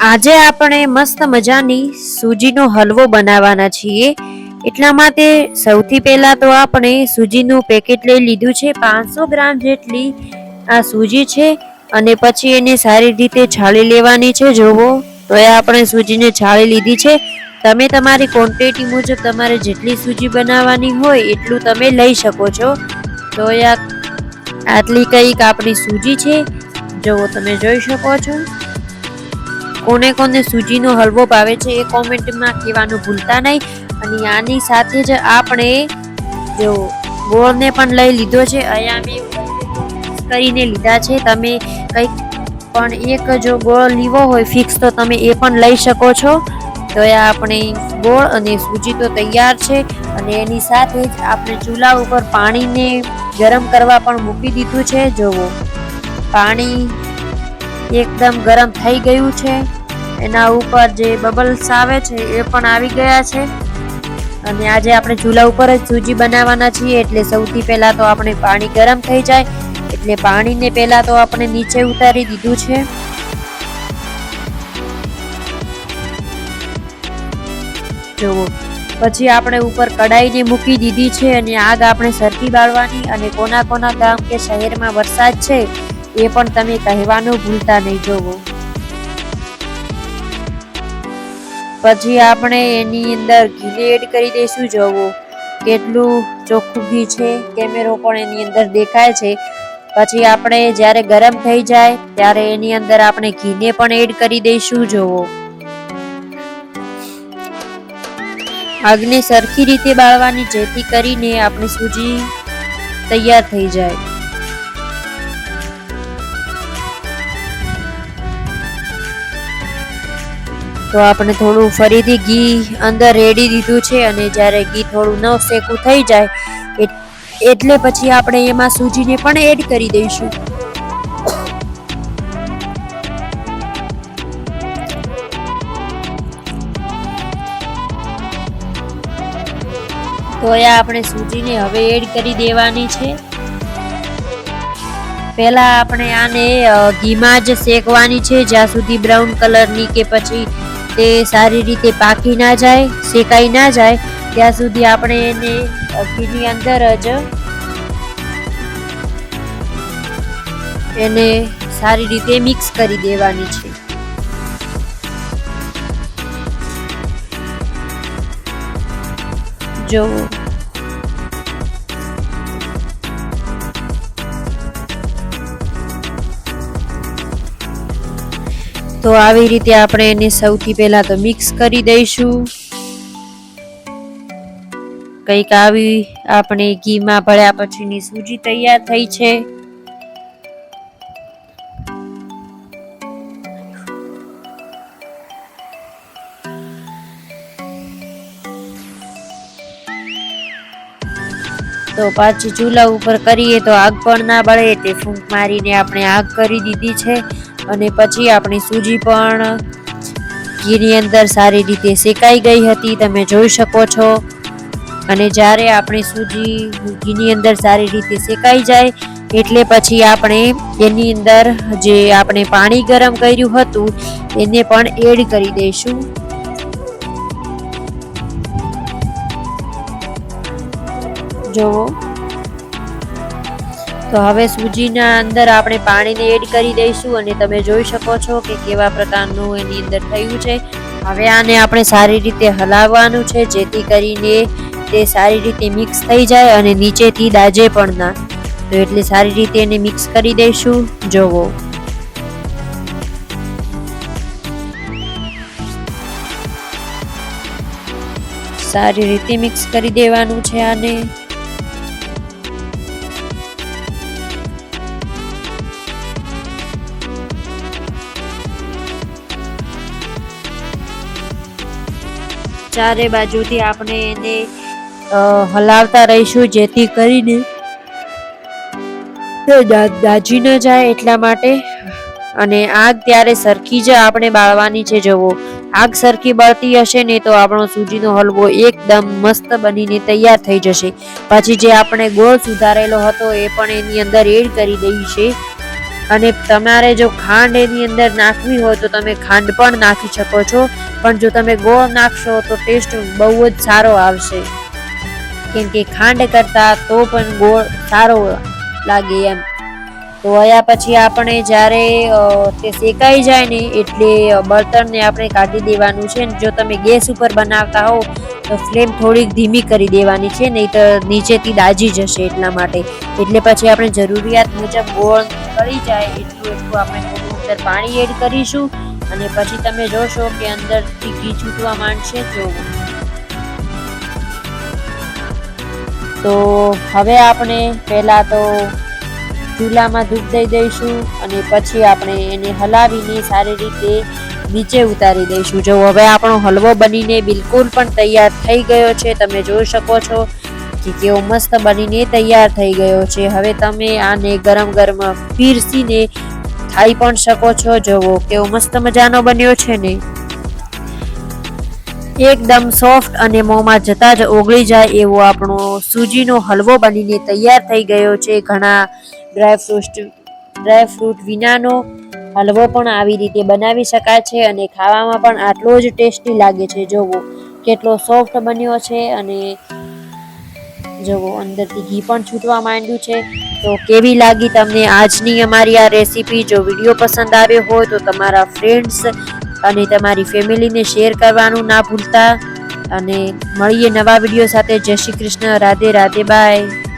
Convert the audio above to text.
આજે આપણે મસ્ત મજાની સૂજીનો હલવો બનાવવાના છીએ। એટલા માટે સૌથી પહેલા તો આપણે સૂજીનું પેકેટ લઈ લીધું છે। 500 ગ્રામ જેટલી આ સૂજી છે અને પછી એને સારી રીતે છાળી લેવાની છે। જોવો તો એ આપણે સૂજીને છાળી લીધી છે। તમે તમારી ક્વોન્ટિટી મુજબ તમારે જેટલી સૂજી બનાવવાની હોય એટલું તમે લઈ શકો છો। તો આટલી કંઈક આપણી સૂજી છે, જોવો તમે જોઈ શકો છો। કોને કોને સૂજીનો હલવો ભાવે છે એ કોમેન્ટમાં કહેવાનું ભૂલતા નહીં। અને આની સાથે જ આપણે જો ગોળને પણ લઈ લીધો છે। અહીંયા મેં કરીને લીધા છે। તમે કંઈક પણ એક જો ગોળ લીવો હોય ફિક્સ તો તમે એ પણ લઈ શકો છો। તો એ આપણે ગોળ અને સૂજી તો તૈયાર છે અને એની સાથે જ આપણે ચૂલા ઉપર પાણીને ગરમ કરવા પણ મૂકી દીધું છે। જોવો પાણી એકદમ ગરમ થઈ ગયું છે। એના ઉપર જે બબલ્સ આવે છે એ પણ આવી ગયા છે। અને આજે આપણે ચૂલા ઉપર જ સૂજી બનાવવાના છીએ એટલે સૌથી પહેલા તો આપણે પાણી ગરમ થઈ જાય એટલે પાણીને પહેલા તો આપણે નીચે ઉતારી દીધું છે। જોવો પછી આપણે ઉપર કડાઈને મૂકી દીધી છે અને આગ આપણે સરખી બાળવાની। અને કોના કોના ગામ કે શહેરમાં વરસાદ છે એ પણ તમે કહેવાનું ભૂલતા નહીં। જોવો પછી આપણે એની અંદર ઘીને એડ કરી દઈશું। જોવો કેટલું ચોખ્ખું ઘી છે, કેમેરો પણ એની અંદર દેખાય છે। પછી આપણે જ્યારે ગરમ થઈ જાય ત્યારે એની અંદર આપણે ઘીને પણ એડ કરી દઈશું। જોવો આગને સરખી રીતે બાળવાની જેથી કરીને આપણી સૂજી તૈયાર થઈ જાય। તો આપણે થોડું ફરીથી ઘી અંદર રેડી દીધું છે અને જ્યારે ઘી થોડું ન શેકું થઈ જાય એટલે પછી આપણે એમાં સૂજીને પણ એડ કરી દઈશું। તો એ આપણે સૂજીને હવે એડ કરી દેવાની છે। પહેલા આપણે આને ઘીમાં જ શેકવાની છે જ્યાં સુધી બ્રાઉન કલરની કે પછી તે સારી રીતે પાકી ના જાય, શેકાઈ ના જાય ત્યાં સુધી આપણે એને ઘીની અંદર જ એને સારી રીતે મિક્સ કરી દેવાની છે। જોવો તો આવી રીતે આપણે એને સૌથી પહેલા તો મિક્સ કરી દઈશું। કંઈક આવી આપણે ઘીમાં ભળ્યા પછીની સૂજી તૈયાર થઈ છે। તો પાછી ચૂલા ઉપર કરીએ તો આગ પણ ના બળે એટલે ફૂંક મારીને આપણે આગ કરી દીધી છે। અને પછી આપણી સૂજી પણ ઘીની અંદર સારી રીતે શેકાઈ ગઈ હતી, તમે જોઈ શકો છો। અને જ્યારે આપણી સૂજી ઘીની અંદર સારી રીતે શેકાઈ જાય એટલે પછી આપણે એની અંદર જે આપણે પાણી ગરમ કર્યું હતું એને પણ એડ કરી દઈશું। જોવો તો હવે સૂજીના અંદર આપણે પાણીને એડ કરી દઈશું અને તમે જોઈ શકો છો કે કેવા પ્રકારનું એની અંદર થયું છે। હવે આને આપણે સારી રીતે હલાવવાનું છે જેથી કરીને તે સારી રીતે મિક્સ થઈ જાય અને નીચેથી દાજે પણ ના। તો એટલે સારી રીતે એને મિક્સ કરી દઈશું। જોવો સારી રીતે મિક્સ કરી દેવાનું છે આને। ચારે બાજુથી આપણે એને હલાવતા રહીશું જેથી કરીને દાજી ન જાય એટલા માટે। અને આગ ત્યારે સરખી જ આપણે બાળવાની છે। જોવો આગ સરખી બળતી હશે ને તો આપણો સૂજીનો હલવો એકદમ મસ્ત બનીને તૈયાર થઈ જશે। પછી જે આપણે ગોળ સુધારેલો હતો એ પણ એની અંદર એડ કરી દઈએ છે। અને તમારે જો ખાંડ એની અંદર નાખવી હોય તો તમે ખાંડ પણ નાખી શકો છો, પણ જો તમે ગોળ નાખશો તો ટેસ્ટ બહુ જ સારો આવશે, કેમ કે ખાંડ કરતા તો પણ ગોળ સારો લાગે એમ. તો અહીંયા પછી આપણે જ્યારે તે શેકાઈ જાય ને એટલે બળતણને આપણે કાઢી દેવાનું છે. જો તમે ગેસ ઉપર બનાવતા હો તો ફ્લેમ થોડીક ધીમી કરી દેવાની છે, નહીં તો નીચેથી દાજી જશે એટલા માટે. એટલે પછી આપણે જરૂરિયાત મુજબ ગોળ કરી જાય એટલું આપણે થોડું અંદર પાણી એડ કરીશું અને પછી તમે જોશો કે અંદરથી ઘી છૂટવા માંડશે. તો હવે આપણે પહેલા તો ચૂલામાં ધૂપ દઈ દઈશું અને પછી આપણે એને હલાવીને સારી રીતે નીચે ઉતારી દઈશું. જો હવે આપણો હલવો બનીને બિલકુલ પણ તૈયાર થઈ ગયો છે. તમે જોઈ શકો છો કે કેવો મસ્ત બનીને તૈયાર થઈ ગયો છે. હવે તમે આને ગરમ ગરમ પીરસીને ખાઈ પણ શકો છો. જોવો કેવો મસ્ત મજાનો બન્યો છે ને, એકદમ સોફ્ટ અને મોંમાં જતા જ ઓગળી જાય એવો આપણો સૂજીનો હલવો બનીને તૈયાર થઈ ગયો છે. ઘણા ડ્રાયફ્રૂટ વિનાનો હલવો પણ આવી રીતે બનાવી શકાય છે અને ખાવામાં પણ આટલો જ ટેસ્ટી લાગે છે. જોવો કેટલો સોફ્ટ બન્યો છે અને જોવો અંદરથી ઘી પણ છૂટવા માંડ્યું છે. તો કેવી લાગી તમને આજની અમારી આ રેસીપી? જો વિડીયો પસંદ આવ્યો હોય તો તમારા ફ્રેન્ડ્સ અને તમારી ફેમિલીને શેર કરવાનું ના ભૂલતા. અને મળીએ નવા વિડીયો સાથે. જય શ્રી કૃષ્ણ. રાધે રાધે. બાય.